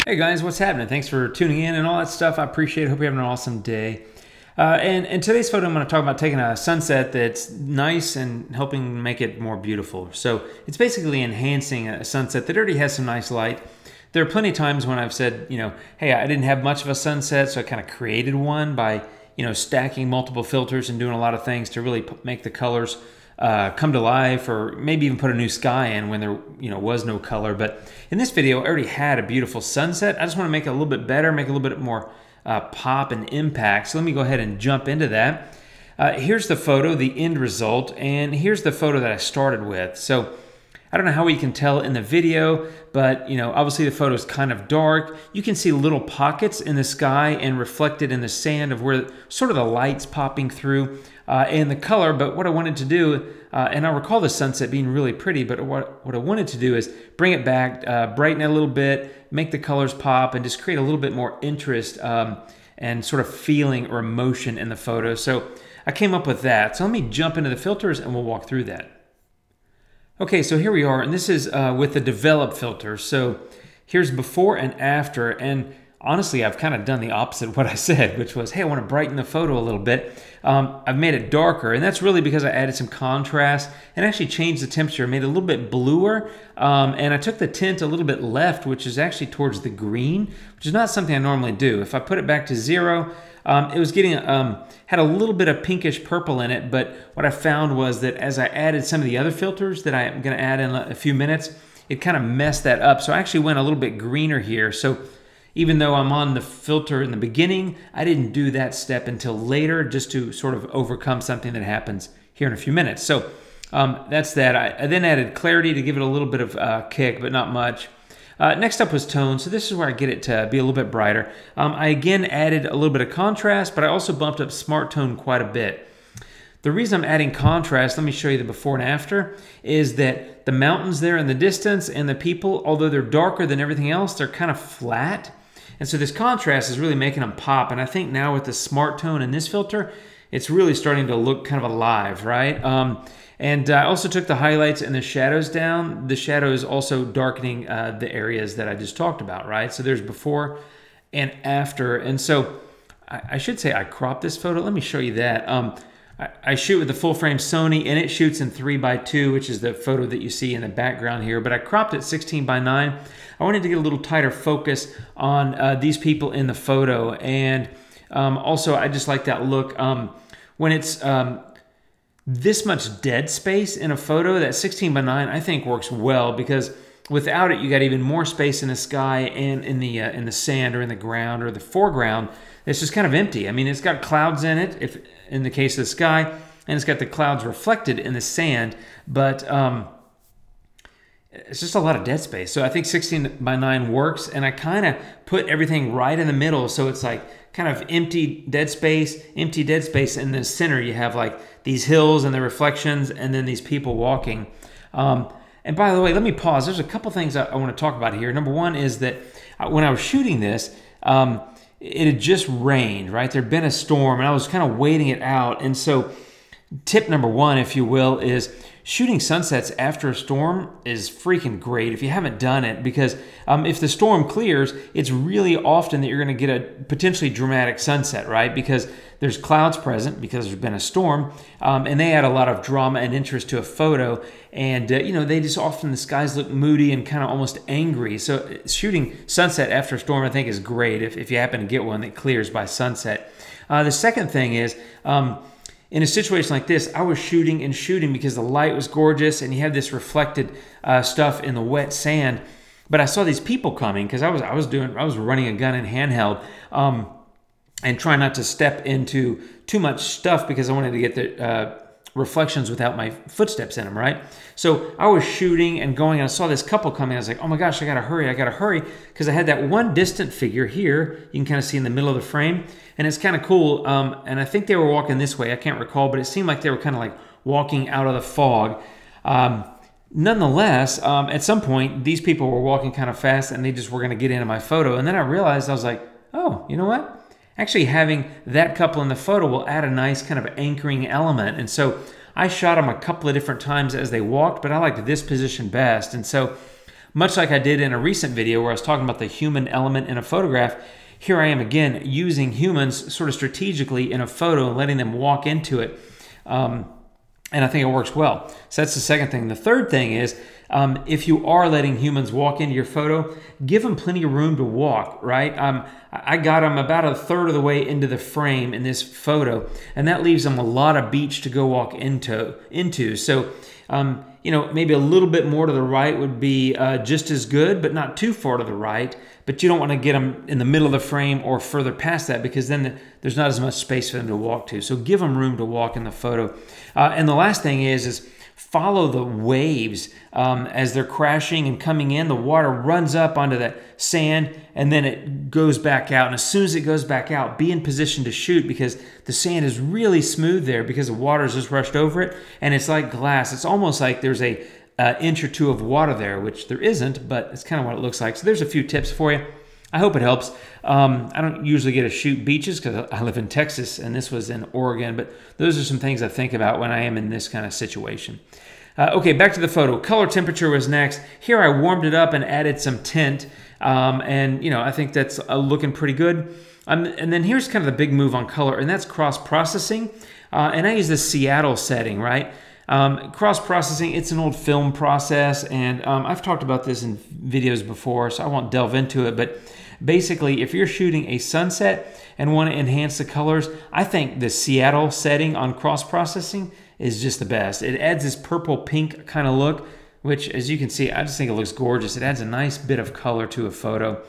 Hey guys, what's happening? Thanks for tuning in and all that stuff. I appreciate it. Hope you're having an awesome day. And in today's photo, I'm going to talk about taking a sunset that's nice and helping make it more beautiful. So it's basically enhancing a sunset that already has some nice light. There are plenty of times when I've said, hey, I didn't have much of a sunset, so I kind of created one by, stacking multiple filters and doing a lot of things to really make the colors come to life, or maybe even put a new sky in when there was no color. But in this video, I already had a beautiful sunset. I just want to make it a little bit better, make it a little bit more pop and impact. So let me go ahead and jump into that. Here's the photo, the end result, and here's the photo that I started with. So I don't know how you can tell in the video, but obviously the photo is kind of dark. You can see little pockets in the sky and reflected in the sand of where sort of the light's popping through and the color. But what I wanted to do, and I recall the sunset being really pretty, but what I wanted to do is bring it back, brighten it a little bit, make the colors pop, and just create a little bit more interest and sort of feeling or emotion in the photo. So I came up with that. So let me jump into the filters and we'll walk through that. Okay, so here we are, and this is with the develop filter. So here's before and after, and honestly, I've kind of done the opposite of what I said, which was, hey, I want to brighten the photo a little bit. I've made it darker, and that's really because I added some contrast and actually changed the temperature, made it a little bit bluer, and I took the tint a little bit left, which is actually towards the green, which is not something I normally do. If I put it back to 0, it was getting had a little bit of pinkish purple in it, but what I found was that as I added some of the other filters that I'm going to add in a few minutes, it kind of messed that up. So I actually went a little bit greener here. So even though I'm on the filter in the beginning, I didn't do that step until later, just to sort of overcome something that happens here in a few minutes. So that's that. I then added clarity to give it a little bit of kick, but not much. Next up was tone. So this is where I get it to be a little bit brighter. I again added a little bit of contrast, but I also bumped up smart tone quite a bit. The reason I'm adding contrast, let me show you the before and after, is that the mountains there in the distance and the people, although they're darker than everything else, they're kind of flat. And so this contrast is really making them pop. And I think now with the smart tone in this filter, it's really starting to look kind of alive, right? And I also took the highlights and the shadows down. The shadows also darkening the areas that I just talked about, right? So there's before and after. And so I should say I cropped this photo. Let me show you that. I shoot with the full frame Sony, and it shoots in 3:2, which is the photo that you see in the background here. But I cropped it 16:9. I wanted to get a little tighter focus on these people in the photo. And also, I just like that look. When it's this much dead space in a photo, that 16:9 I think works well, because without it you got even more space in the sky and in the sand or in the ground or the foreground. It's just kind of empty. I mean, it's got clouds in it, if in the case of the sky, and it's got the clouds reflected in the sand, but it's just a lot of dead space. So I think 16:9 works, and I kind of put everything right in the middle, so it's like kind of empty dead space, in the center you have like these hills and the reflections, and then these people walking. And by the way, let me pause. There's a couple things I want to talk about here. Number one is that when I was shooting this, it had just rained, right? There'd been a storm, and I was kind of waiting it out. And so tip number one, if you will, is shooting sunsets after a storm is freaking great if you haven't done it, because if the storm clears, it's really often that you're going to get a potentially dramatic sunset, right? Because there's clouds present because there's been a storm, and they add a lot of drama and interest to a photo. And they just often, the skies look moody and kind of almost angry. So shooting sunset after a storm, I think, is great if you happen to get one that clears by sunset. The second thing is, in a situation like this, I was shooting and shooting because the light was gorgeous and you had this reflected stuff in the wet sand. But I saw these people coming because I was running a gun in handheld and trying not to step into too much stuff because I wanted to get the reflections without my footsteps in them, right? So I was shooting and going, and I saw this couple coming. I was like, oh my gosh, I gotta hurry, because I had that one distant figure here. You can kind of see in the middle of the frame, and it's kind of cool. And I think they were walking this way. I can't recall, but it seemed like they were kind of like walking out of the fog. Nonetheless, at some point, these people were walking kind of fast, and they just were gonna get into my photo. And then I realized, I was like, oh, you know what? Actually, having that couple in the photo will add a nice kind of anchoring element. And so I shot them a couple of different times as they walked, but I liked this position best. And so much like I did in a recent video where I was talking about the human element in a photograph. Here I am again using humans sort of strategically in a photo and letting them walk into it. And I think it works well. So that's the second thing. The third thing is, if you are letting humans walk into your photo, give them plenty of room to walk, right? I got them about a third of the way into the frame in this photo, and that leaves them a lot of beach to go walk into. So, you know, maybe a little bit more to the right would be just as good, but not too far to the right. But you don't want to get them in the middle of the frame or further past that, because then there's not as much space for them to walk to. So give them room to walk in the photo. And the last thing is follow the waves as they're crashing and coming in. The water runs up onto that sand and then it goes back out. And as soon as it goes back out, be in position to shoot, because the sand is really smooth there because the water's just rushed over it. And it's like glass. It's almost like there's a inch or two of water there, which there isn't, but it's kind of what it looks like. So there's a few tips for you. I hope it helps. I don't usually get to shoot beaches because I live in Texas and this was in Oregon, but those are some things I think about when I am in this kind of situation. Okay, back to the photo. Color temperature was next. Here I warmed it up and added some tint, and you know, I think that's looking pretty good. And then here's kind of the big move on color, and that's cross-processing. And I use the Seattle setting, right? Cross-processing, it's an old film process, and I've talked about this in videos before, so I won't delve into it, but basically, if you're shooting a sunset and want to enhance the colors, I think the Seattle setting on cross-processing is just the best. It adds this purple-pink kind of look, which, as you can see, I just think it looks gorgeous. It adds a nice bit of color to a photo.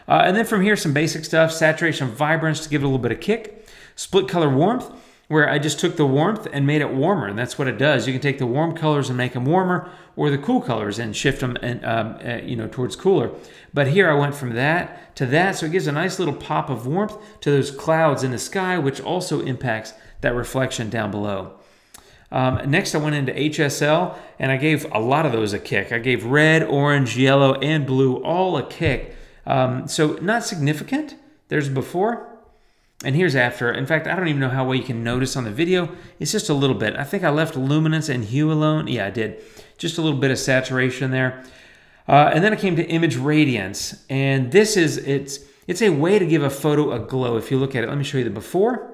And then from here, some basic stuff. Saturation, vibrance to give it a little bit of kick. Split color warmth, where I just took the warmth and made it warmer, and that's what it does. You can take the warm colors and make them warmer, or the cool colors and shift them and, you know, towards cooler. But here I went from that to that, so it gives a nice little pop of warmth to those clouds in the sky, which also impacts that reflection down below. Next I went into HSL, and I gave a lot of those a kick. I gave red, orange, yellow, and blue all a kick. So not significant. There's before. And here's after. In fact, I don't even know how well you can notice on the video. It's just a little bit. I think I left luminance and hue alone. Yeah, I did. Just a little bit of saturation there. And then I came to image radiance. And this is, it's a way to give a photo a glow. If you look at it, let me show you the before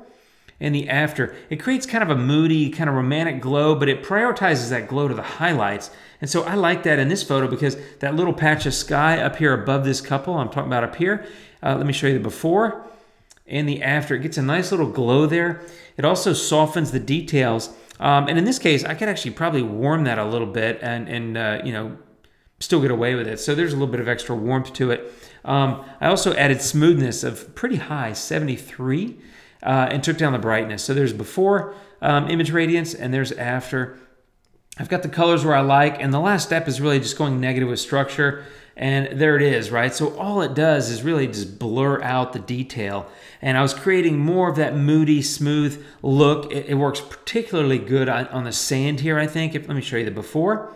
and the after. It creates kind of a moody, kind of romantic glow, but it prioritizes that glow to the highlights. And so I like that in this photo because that little patch of sky up here above this couple, I'm talking about up here. Let me show you the before and the after. It gets a nice little glow there. It also softens the details. And in this case, I could actually probably warm that a little bit and you know, still get away with it. So there's a little bit of extra warmth to it. I also added smoothness of pretty high, 73, and took down the brightness. So there's before image radiance and there's after. I've got the colors where I like, and the last step is really just going negative with structure. And there it is, right? So all it does is really just blur out the detail. And I was creating more of that moody, smooth look. It works particularly good on the sand here, I think. Let me show you the before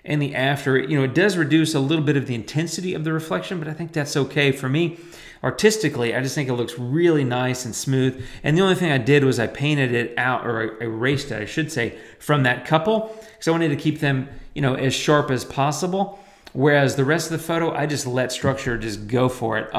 and the after. You know, it does reduce a little bit of the intensity of the reflection, but I think that's okay for me. Artistically, I just think it looks really nice and smooth. And the only thing I did was I painted it out, or erased it, I should say, from that couple, because I wanted to keep them, you know, as sharp as possible. Whereas the rest of the photo, I just let structure just go for it.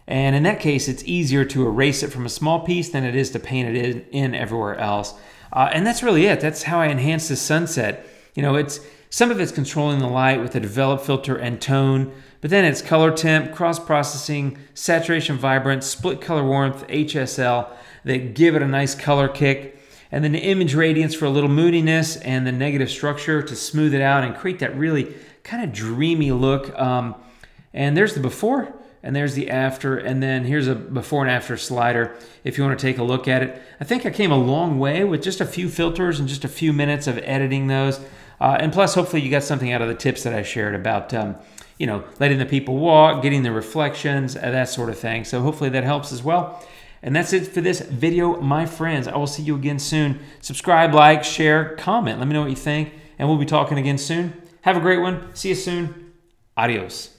And in that case, it's easier to erase it from a small piece than it is to paint it in everywhere else. And that's really it. That's how I enhance the sunset. You know, some of it's controlling the light with a develop filter and tone, but then it's color temp, cross-processing, saturation, vibrance, split color warmth, HSL, that give it a nice color kick. And then the image radiance for a little moodiness, and the negative structure to smooth it out and create that really kind of dreamy look. And there's the before and there's the after, and then here's a before and after slider if you want to take a look at it. I think I came a long way with just a few filters and just a few minutes of editing those. And plus, hopefully you got something out of the tips that I shared about you know, letting the people walk, getting the reflections, that sort of thing. So hopefully that helps as well. And that's it for this video, my friends. I will see you again soon. Subscribe, like, share, comment. Let me know what you think, and we'll be talking again soon. Have a great one. See you soon. Adios.